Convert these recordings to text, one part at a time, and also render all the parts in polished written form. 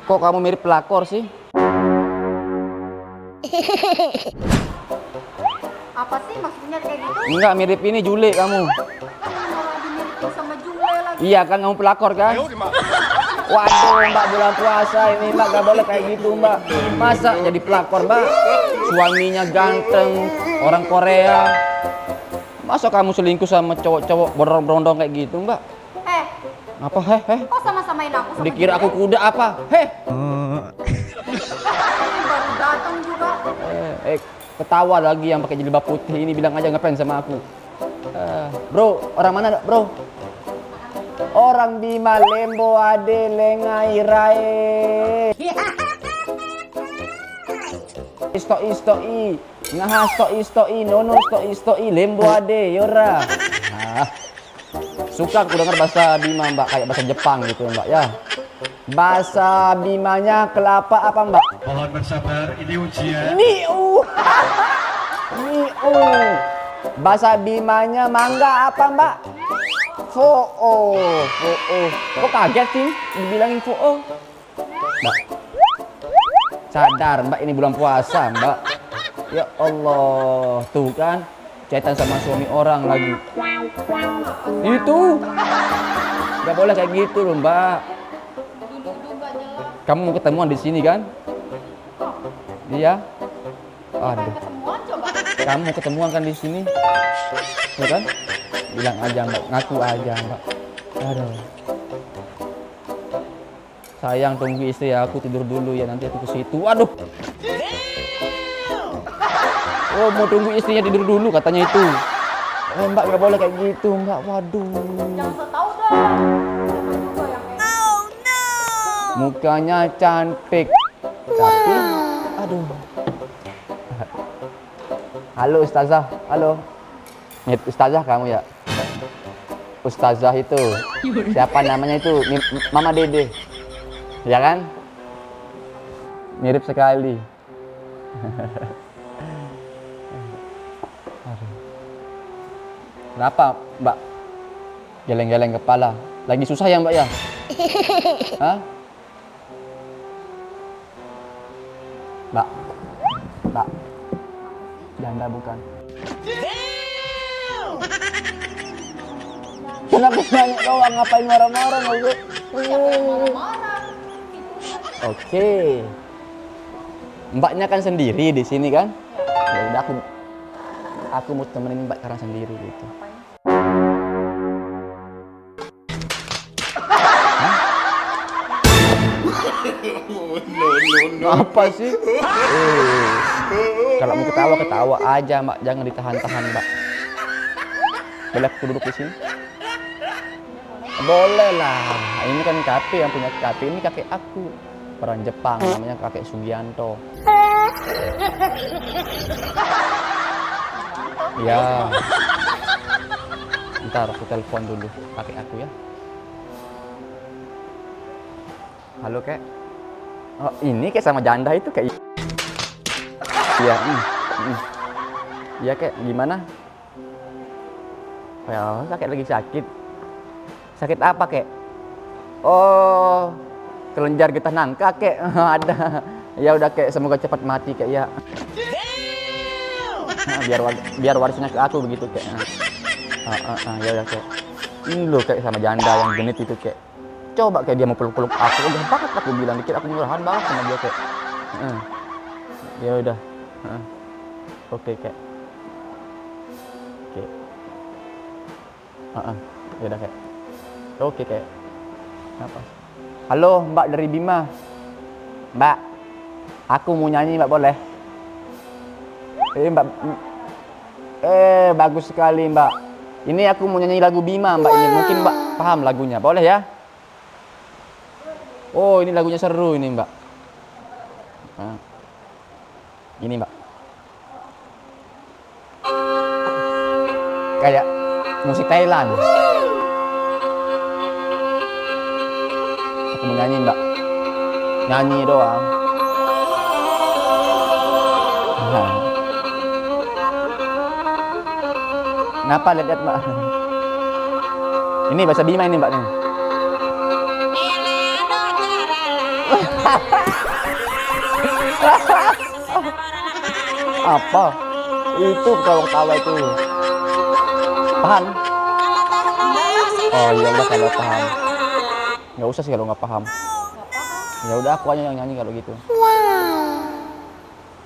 Kok kamu mirip pelakor sih? Apa sih maksudnya kayak gitu? Enggak, mirip ini Jule kamu. Malah dimiripin sama Jule lagi. Iya kan, kamu pelakor kan? Waduh mbak, bulan puasa ini mbak gak boleh kayak gitu mbak. Masa jadi pelakor mbak? Suaminya ganteng, orang Korea. Masa kamu selingkuh sama cowok-cowok berondong kayak gitu mbak? Eh, Apa heh? kok sama-samain aku sama Dikira aku Jule? kuda apa? Heh? Baru datang juga. Ketawa lagi yang pakai jilbab putih ini, bilang aja ngefans sama aku. Bro, orang mana bro? Orang Bima Lembo Ade Lengai Rae. Istoi ngaha stoi nono stoi Lembo Ade Yora. Suka aku dengar bahasa Bima mbak, kayak bahasa Jepang gitu mbak ya. Bahasa Bimanya kelapa apa mbak? Mohon bersabar, ini ujian. Niu. Bahasa Bimanya mangga apa mbak? Foo. Kok kaget sih dibilangin foo? Mbak, sadar mbak, ini bulan puasa mbak. Ya Allah, tuh kan chatan sama suami orang lagi. Itu nggak boleh kayak gitu loh mbak. Kamu mau ketemuan di sini kan? Iya. Aduh. Ketemuan coba. Kamu mau ketemuan kan di sini? Ya kan? Bilang aja mbak, ngaku aja mbak. Aduh. Sayang, tunggu istri aku tidur dulu ya, nanti aku ke situ. Aduh. Oh, mau tunggu istrinya tidur dulu katanya itu. Mbak nggak boleh kayak gitu mbak. Waduh. Jangan so tau dong. Jangan juga yang kayak Mukanya cantik, tapi aduh. Halo Ustazah, halo. Ustazah kamu ya? Ustazah itu siapa namanya itu? Mama Dede, ya kan? Mirip sekali. Kenapa mbak? Geleng-geleng kepala. Lagi susah ya mbak ya? Hah? Mbak, janda bukan? Kenapa nanya doang, ngapain marah-marah lu? marah-marah. Oke. Mbaknya kan sendiri di sini kan? Ya udah, aku mau temenin mbak karena sendiri gitu. Apa sih? Kalau mau ketawa aja mbak, jangan ditahan-tahan mbak. Boleh aku duduk di sini? Boleh lah. Ini kan kakek yang punya kakek, ini kakek aku. Orang Jepang, namanya kakek Sugianto. Ya. Ntar aku telepon dulu kakek aku ya. Halo kek. Oh, ini kayak sama janda itu kayak. Iya. Iya kek, gimana? Ya, kakek lagi sakit. Sakit apa kek? Oh, kelenjar getah nangka kek. Ada. Ya udah kek, semoga cepat mati kek ya. Nah, biar warisnya ke aku begitu kek. Ya udah kek. Ini loh kek sama janda yang genit itu kek. Coba kayak dia mau peluk-peluk aku, udah banget aku bilang, dikit aku murahan banget sama dia kek. Ya udah. Oke kek. Oke. Ya udah kek. Oke kek. Apa? Halo mbak dari Bima. Mbak, aku mau nyanyi mbak, boleh? Mbak. Bagus sekali mbak. Ini aku mau nyanyi lagu Bima mbak, ini mungkin mbak paham lagunya, boleh ya? Oh, ini lagunya seru ini mbak. Ini mbak. Kayak musik Thailand. Aku mau nyanyi mbak. Nyanyi doang. Kenapa lihat mbak? Ini bahasa Bima ini mbak nih. Apa? Itu kalau tawa itu. Paham? Oh ya udah kalau paham. Nggak usah sih kalau nggak paham. Nggak paham. Ya udah aku aja yang nyanyi kalau gitu.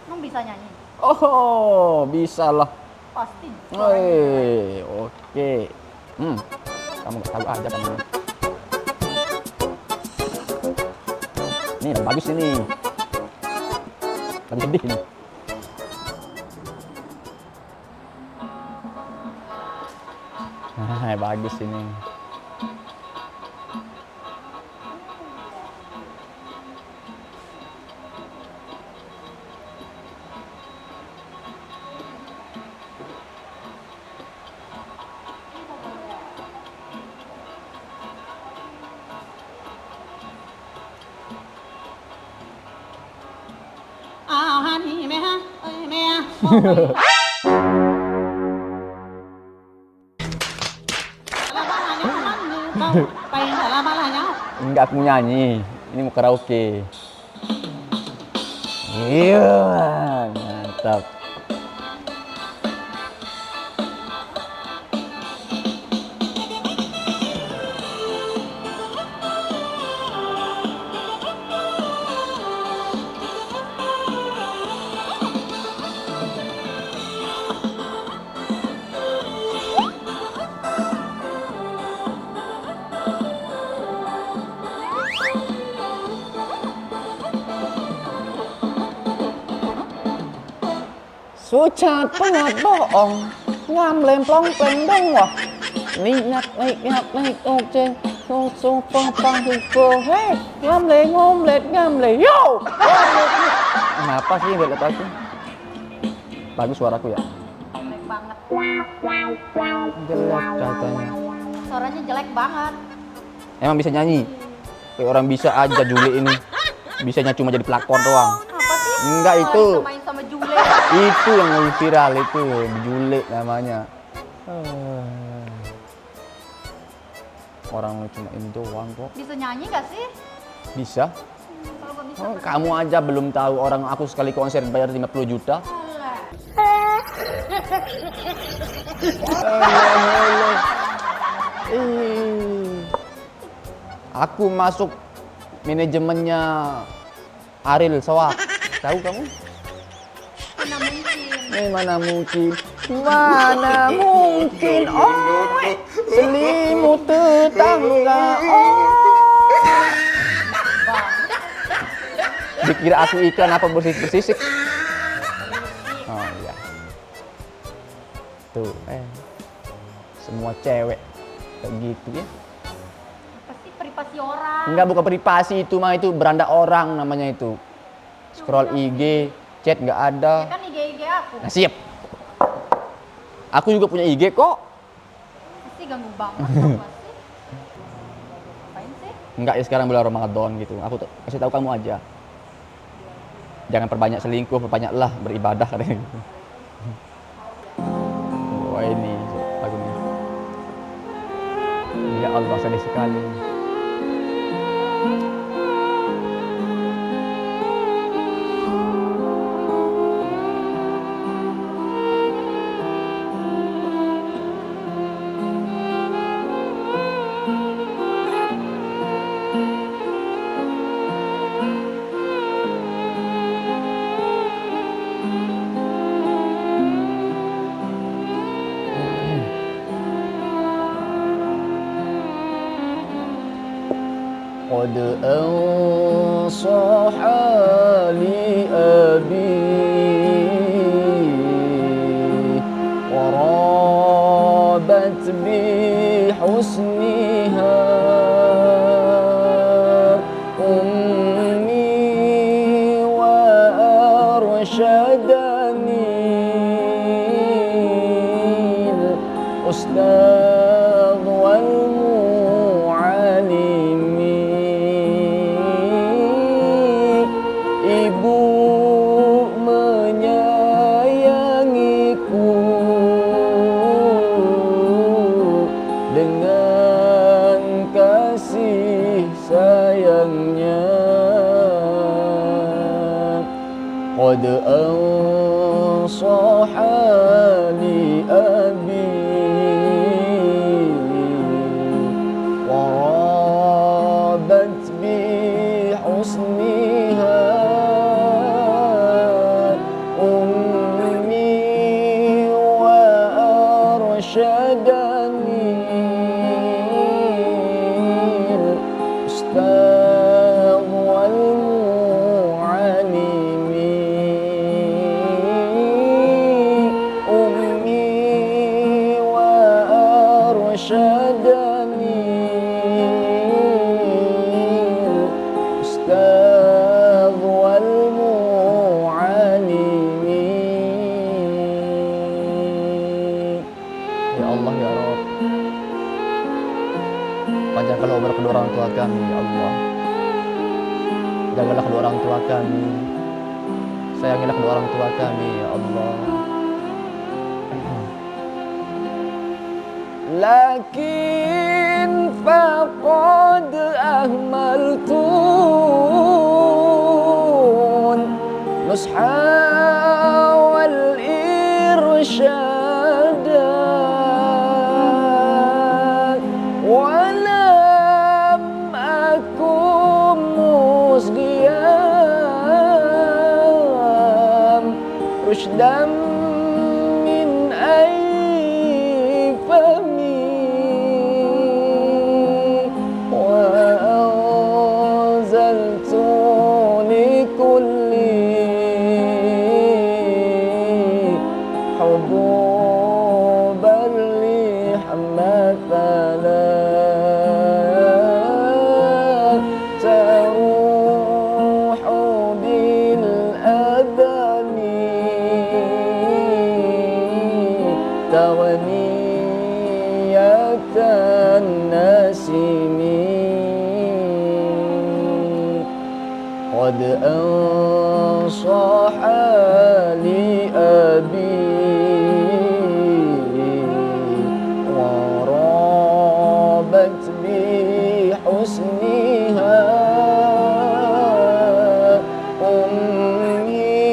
Emang bisa nyanyi? Oh, bisa lah. Pasti. Woi, oke. Kamu nggak tahu aja kamu. Ini yang bagus ini. Lagi sedih ini. Bagus ini. Enggak, aku nyanyi. Ini mau karaoke. Iya, mantap. Sucat pengat bohong, ngam lemplong pleng wah. Niat naik ojeng, so pang hiko, hei, ngam le, yo. Kenapa sih buat aku? Bagus suaraku ya. Jelek banget. Jelek katanya. Suaranya jelek banget. Emang bisa nyanyi? Kayak orang bisa aja Jule ini. Bisanya cuma jadi pelakor doang. Apa sih? Enggak Oh, itu. bisa main sama Jule. Itu yang lagi viral itu, Jule namanya. Orang cuma ini doang kok. Bisa nyanyi gak sih? Bisa? Kalau gak bisa. Oh, kamu aja belum tahu orang aku sekali konser bayar 50 juta. Alah. Aku masuk manajemennya Ariel Sawak. Tahu kamu? Mana mungkin. Mana mungkin? Mana mungkin? Oh, selimut tetangga. Oh. Dikira aku iklan apa bersisik? Oh iya. Tuh, semua cewek kayak gitu ya. Pasti privasi orang. Enggak, bukan privasi itu mah, itu beranda orang namanya itu. Scroll IG, chat nggak ada. Ya kan IG aku. Nah, siap. Aku juga punya IG kok. Pasti ganggu banget. Apa sih? Ngapain sih? Enggak, ya sekarang bulan Ramadan gitu. Aku kasih tahu kamu aja. Jangan perbanyak selingkuh, perbanyaklah beribadah katanya gitu. Wah ini lagu ini. Ya Allah, sedih sekali. قد أنصح لأبي ورابت بحسنها أمي وأرشدني الأستاذ Ibu menyayangiku dengan kasih sayangnya. قد أنصح لأبي ورابت بحسنها أمي وأرشدني الأستاذ والمعلم أمي وأرشدني الأستاذ والمعلم. Ya Allah ya Rabb, panjangkanlah umur kedua orang tua kami ya Allah. Jagalah kedua orang tua kami, sayangilah kedua orang tua kami ya Allah. Lakin faqad ahmaltun nusha wal irsyada walam akum musgiyam rushdam min fami wa anzaltu likulli hububan lihmatala taruhu bil adami tawaniyatan nasimi qad ansaha li abi warabat bi husniha ummi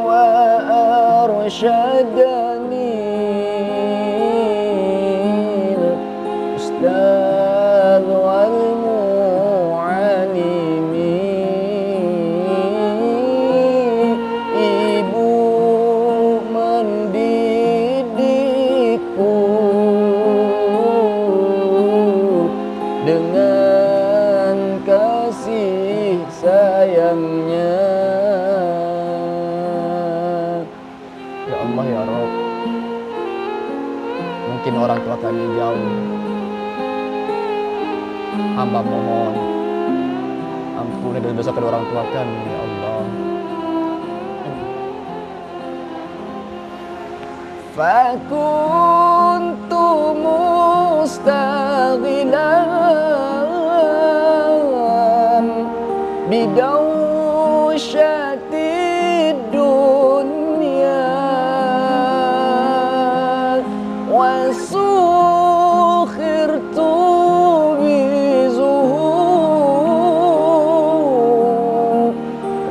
wa arsyadani الأستاذ والمعلم. Ibu mendidikku dengan kasih sayangnya. Ya Allah ya Rabb, mungkin orang tua kami jauh, hamba mohon ampuni dosa kedua orang tua kami ya Allah. Fakuntu mustaghilan bidawsyati dunya wa sukhirtu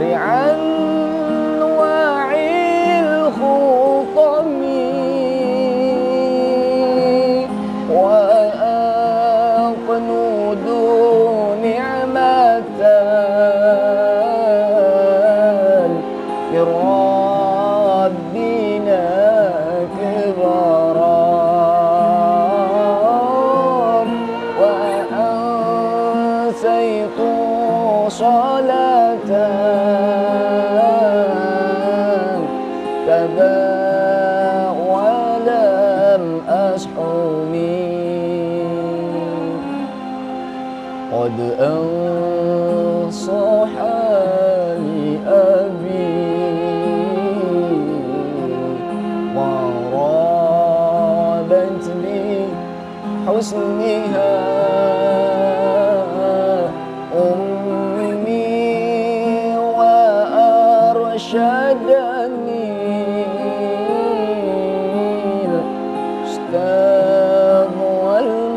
ri'an wa'il khutami wa aqnudu ni'matan lirabbina kibaran wa ansaytu salatan kada walam ashumi qad ansaha li abi wa rabat bi husniha ummi wa arsyadani الأستاذ والمعلم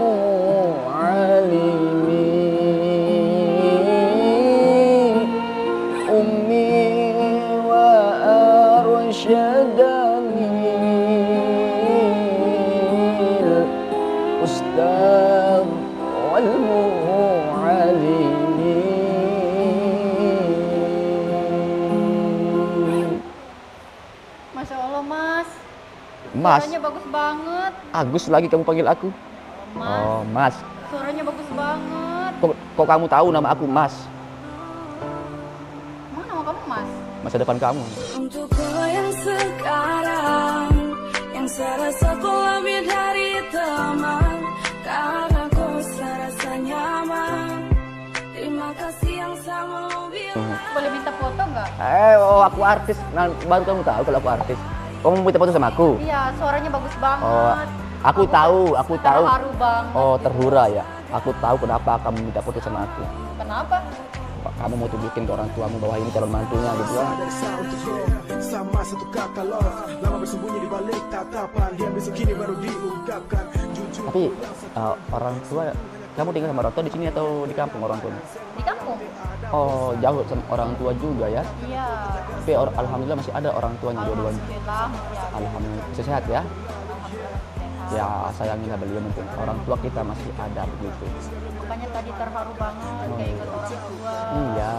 أمي syadamil ustaz wal mu'alim. Masya Allah, Mas. Mas, Suaranya bagus banget. Agus lagi kamu panggil aku? Mas, Oh, Mas. suaranya bagus banget. Kok kamu tahu nama aku Mas? Emang nama kamu Mas? Masa depan kamu. Untukku yang sekarang, yang serasa ku lebih dari teman, karena ku serasa nyaman. Terima kasih yang sama bilang. Boleh minta foto nggak? Oh, aku artis. Nah, baru kamu tahu kalau aku artis. Kamu mau minta foto sama aku? Iya, suaranya bagus banget. Oh, aku tahu. Terharu banget. Oh, terhura ya. Aku tahu kenapa kamu minta foto sama aku. Kenapa? Kamu mau tunjukin ke orang tuamu bahwa ini calon mantunya gitu ya. Sama satu kata love, lama bersembunyi di balik tatapan, dia besok kini baru diungkapkan. Jujur. Tapi orang tua, kamu tinggal sama orang tua di sini atau di kampung orang tua? Di kampung? Oh, jauh sama orang tua juga ya. Iya. Tapi alhamdulillah masih ada orang tuanya dua-duanya. Alhamdulillah. Ya. Alhamdulillah masih sehat ya. Alhamdulillah sehat. Ya sayanginlah beliau mungkin. Orang tua kita masih ada begitu. Makanya tadi terharu banget kayak ingat orang tua. Iya,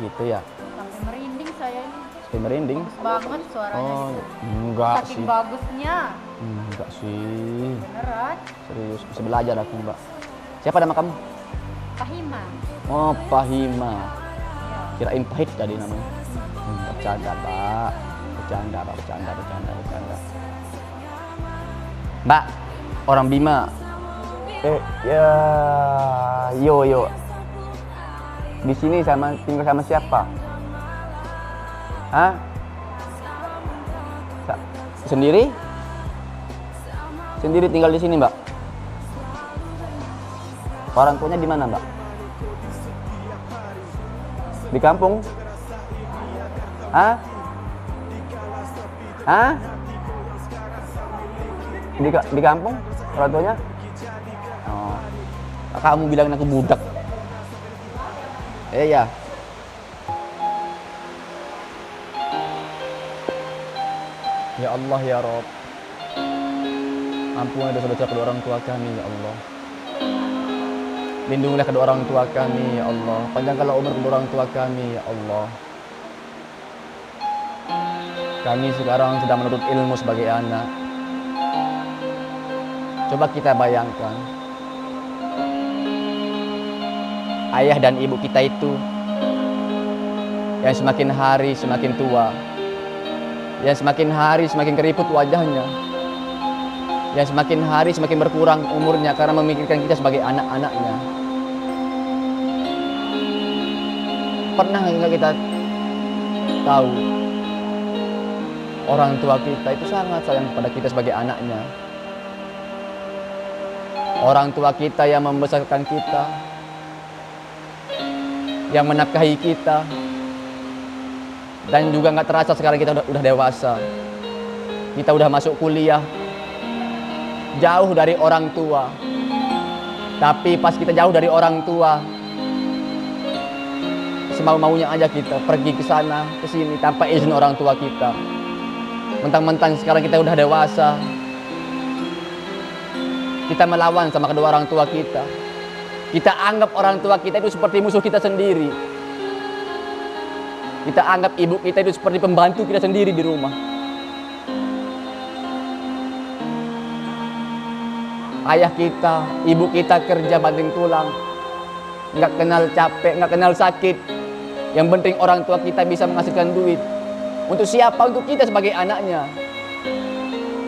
gitu ya. Sampai merinding saya ini. Sampai merinding. Bagus banget suaranya. Oh, enggak Saking sih. bagusnya. Enggak sih. Beneran. Serius, bisa belajar aku, Mbak. Siapa nama kamu? Pahima. Oh, Pahima. Ya. Kirain Pahit tadi namanya. Bercanda, Mbak. Bercanda. Mbak, orang Bima. Ya, yo. Di sini tinggal sama siapa? Hah? Sendiri? Sendiri tinggal di sini, Mbak? Orang tuanya di mana, Mbak? Di kampung? Hah? Hah? Di kampung? Orang tuanya? Oh. Kamu bilangin aku budak. Iya. Ya Allah ya Rob. Ampunilah dosa-dosa kedua orang tua kami ya Allah. Lindungilah kedua orang tua kami ya Allah. Panjangkanlah umur kedua orang tua kami ya Allah. Kami sekarang sedang menuntut ilmu sebagai anak. Coba kita bayangkan, ayah dan ibu kita itu yang semakin hari semakin tua, yang semakin hari semakin keriput wajahnya, yang semakin hari semakin berkurang umurnya karena memikirkan kita sebagai anak-anaknya. Pernah nggak kita tahu orang tua kita itu sangat sayang kepada kita sebagai anaknya? Orang tua kita yang membesarkan kita, yang menafkahi kita, dan juga nggak terasa sekarang kita udah dewasa, kita udah masuk kuliah, jauh dari orang tua. Tapi pas kita jauh dari orang tua, semau-maunya aja kita pergi ke sana, ke sini tanpa izin orang tua kita. Mentang-mentang sekarang kita udah dewasa, kita melawan sama kedua orang tua kita. Kita anggap orang tua kita itu seperti musuh kita sendiri. Kita anggap ibu kita itu seperti pembantu kita sendiri di rumah. Ayah kita, ibu kita kerja banting tulang, nggak kenal capek, nggak kenal sakit. Yang penting orang tua kita bisa menghasilkan duit. Untuk siapa? Untuk kita sebagai anaknya.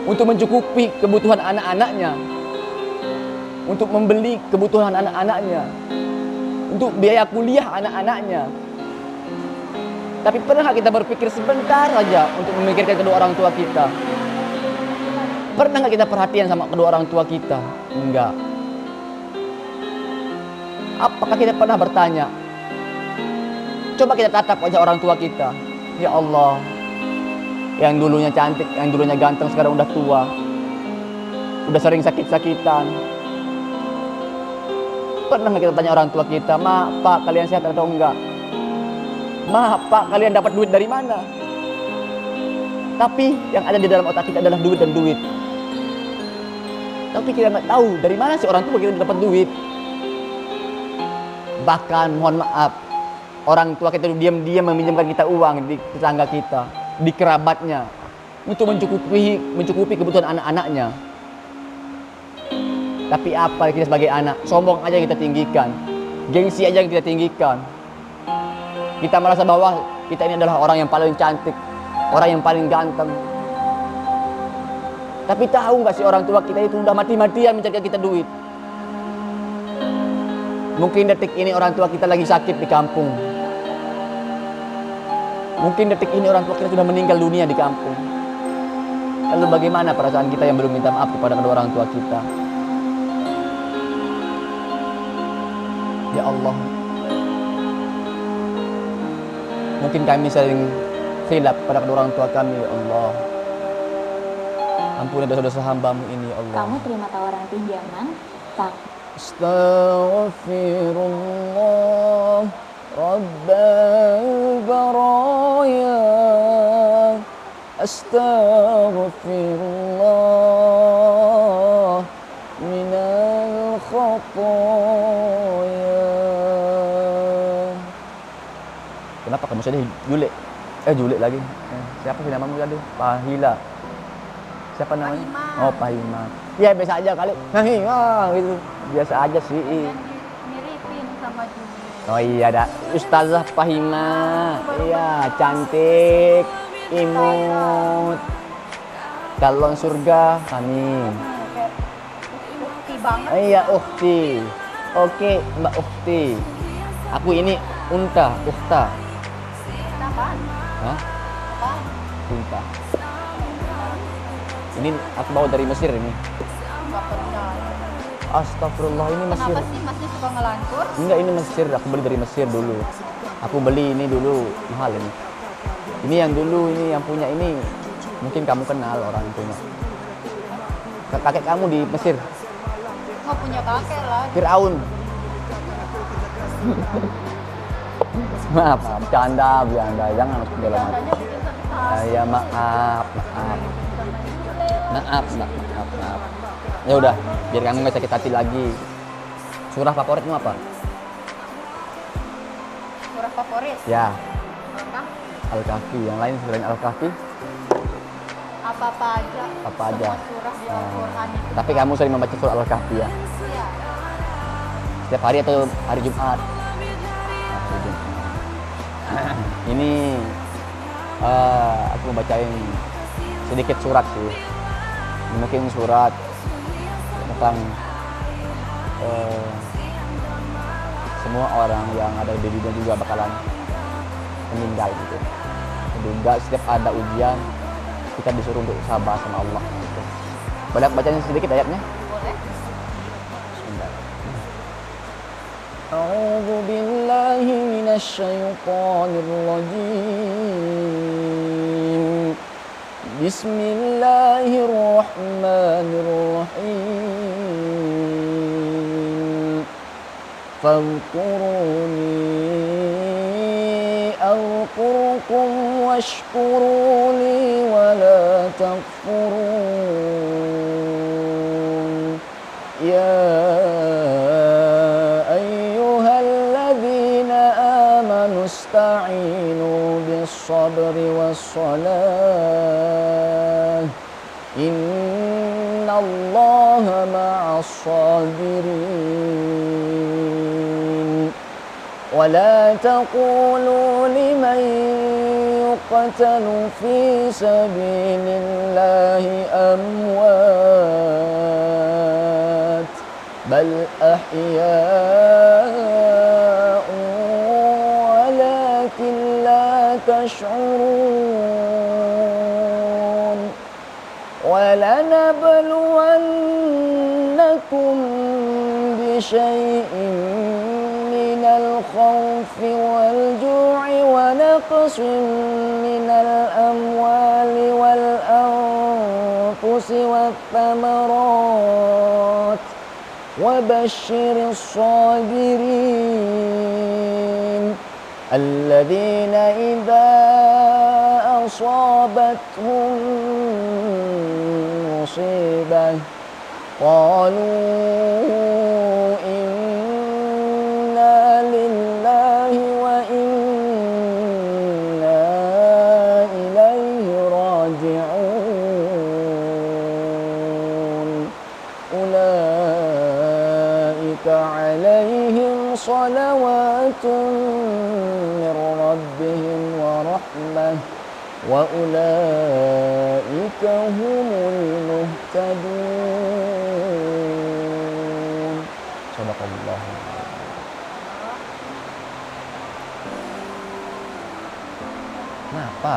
Untuk mencukupi kebutuhan anak-anaknya. Untuk membeli kebutuhan anak-anaknya, untuk biaya kuliah anak-anaknya. Tapi pernah nggak kita berpikir sebentar saja untuk memikirkan kedua orang tua kita? Pernah nggak kita perhatian sama kedua orang tua kita? Enggak. Apakah kita pernah bertanya? Coba kita tatap wajah orang tua kita. Ya Allah, yang dulunya cantik, yang dulunya ganteng, sekarang udah tua, udah sering sakit-sakitan. Pernah nggak kita tanya orang tua kita, Ma, Pak, kalian sehat atau enggak? Ma, Pak, kalian dapat duit dari mana? Tapi yang ada di dalam otak kita adalah duit dan duit. Tapi kita nggak tahu dari mana sih orang tua kita dapat duit. Bahkan mohon maaf, orang tua kita diam-diam meminjamkan kita uang di tetangga kita, di kerabatnya, untuk mencukupi kebutuhan anak-anaknya. Tapi apa kita sebagai anak? Sombong aja yang kita tinggikan, gengsi aja yang kita tinggikan. Kita merasa bahwa kita ini adalah orang yang paling cantik, orang yang paling ganteng. Tapi tahu nggak sih orang tua kita itu udah mati-matian mencari kita duit. Mungkin detik ini orang tua kita lagi sakit di kampung. Mungkin detik ini orang tua kita sudah meninggal dunia di kampung. Lalu bagaimana perasaan kita yang belum minta maaf kepada kedua orang tua kita? Ya Allah, mungkin kami sering silap pada kedua orang tua kami, ya Allah. Ampuni dosa-dosa hamba-Mu ini, ya Allah. Kamu terima tawaran pinjaman, tak? Astaghfirullah Rabbal baraya. Astaghfirullah minal khataya. Kenapa kamu sedih? Julek? Julek lagi. Siapa sih namamu tadi? Pahila. Siapa namanya? Pahima. Oh, Pahima. Ya biasa aja kali. Pahima gitu. Biasa aja sih. Miripin sama Juni. Oh iya, ada Ustazah Pahima. Iya, cantik, imut. Calon surga, amin. Kayak ukti banget. Iya, Ukhti. Oke, Mbak Ukhti. Aku ini Unta, Ukhta. Apaan? Hah? Apaan? Unta. Ini aku bawa dari Mesir ini. Nggak pernah. Astagfirullah, ini Mesir. Kenapa sih masnya suka ngelantur? Enggak, ini Mesir. Aku beli dari Mesir dulu. Aku beli ini dulu, mahal ini. Ini yang dulu, ini yang punya ini. Mungkin kamu kenal orang yang punya. Kakek kamu di Mesir. Nggak punya kakek lah. Fir'aun. Maaf, bercanda. Jangan masuk dalam hati. Tandanya bikin sakit. Ya maaf. Ya udah, biar kamu nggak sakit hati lagi. Surah favoritmu apa? Surah favorit? Ya, Apa? Al-Kahfi. Yang lain selain Al-Kahfi? Apa-apa aja. Apa aja? Semua surah di Al-Quran itu. Tapi kamu sering membaca surah Al-Kahfi ya? Iya. Setiap hari atau hari Jumat? Hari Jumat. Ini aku mau bacain sedikit surat sih. Mungkin surat tentang semua orang yang ada di dunia juga bakalan meninggal gitu. Juga setiap ada ujian kita disuruh untuk sabar sama Allah gitu. Boleh aku bacain sedikit ayatnya? Boleh. أعوذ بالله من الشيطان الرجيم بسم الله الرحمن الرحيم فاذكروني أذكركم واشكروا لي ولا تكفرون يا استعينوا بالصبر والصلاة إن الله مع الصابرين ولا تقولوا لمن يقتل في سبيل الله أموات بل أحياء تشعرون ولنبلونكم بشيء من الخوف والجوع ونقص من الأموال والأنفس والثمرات وبشر الصابرين الذين إذا أصابتهم مصيبة قالوا إنا لله وإنا إليه راجعون أولئك عليهم صلوات من ربهم ورحمة وأولئك هم المهتدون. Sadaqallah. Kenapa?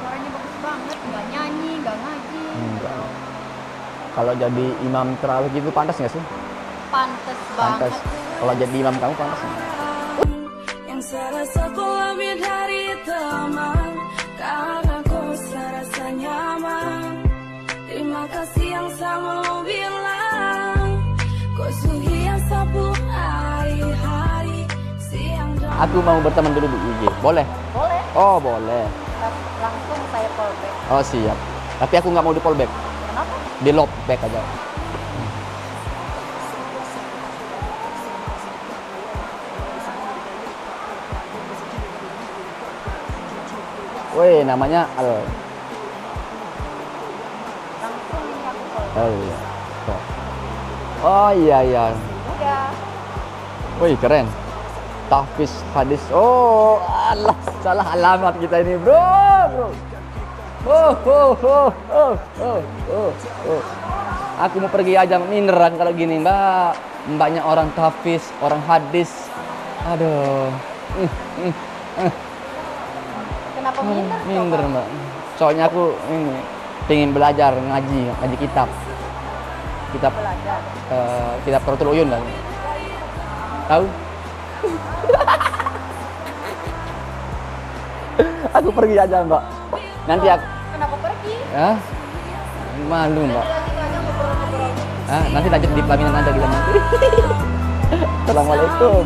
Suaranya bagus banget, nggak nyanyi, nggak ngaji. Enggak. Kalau jadi imam terawih gitu pantas nggak sih? Pantes Pantas. banget. Kalau jadi imam kamu pantas nggak? Yang serasaku lebih dari teman, karena ku serasa nyaman. Terima kasih yang sama bilang, kau suhi yang sapu hari-hari, siang dan Aku mau berteman dulu di IG. Boleh? Boleh. Oh boleh. Langsung saya callback. Oh siap. Tapi aku nggak mau di fallback. Kenapa? Di lob back aja. Woi, namanya Al. Langsung aku callback. Oh iya. Tuh. Oh iya iya. Udah. Wih keren. Tahfiz hadis. Oh, Allah, salah alamat kita ini, bro. Aku mau pergi aja mineran kalau gini, Mbak. Banyak orang tahfiz, orang hadis. Aduh. Kenapa minder? Minder, coba? Mbak. Soalnya aku ini pengen belajar ngaji kitab. Kitab Belajar. kitab Qurratul Uyun lah. Tahu? Aku pergi aja, Mbak. Nanti aku Kenapa pergi? ya malu, Mbak. Lanjut aja ngobrol-ngobrol. Nanti lanjut di pelaminan Anda kita nanti. Assalamualaikum.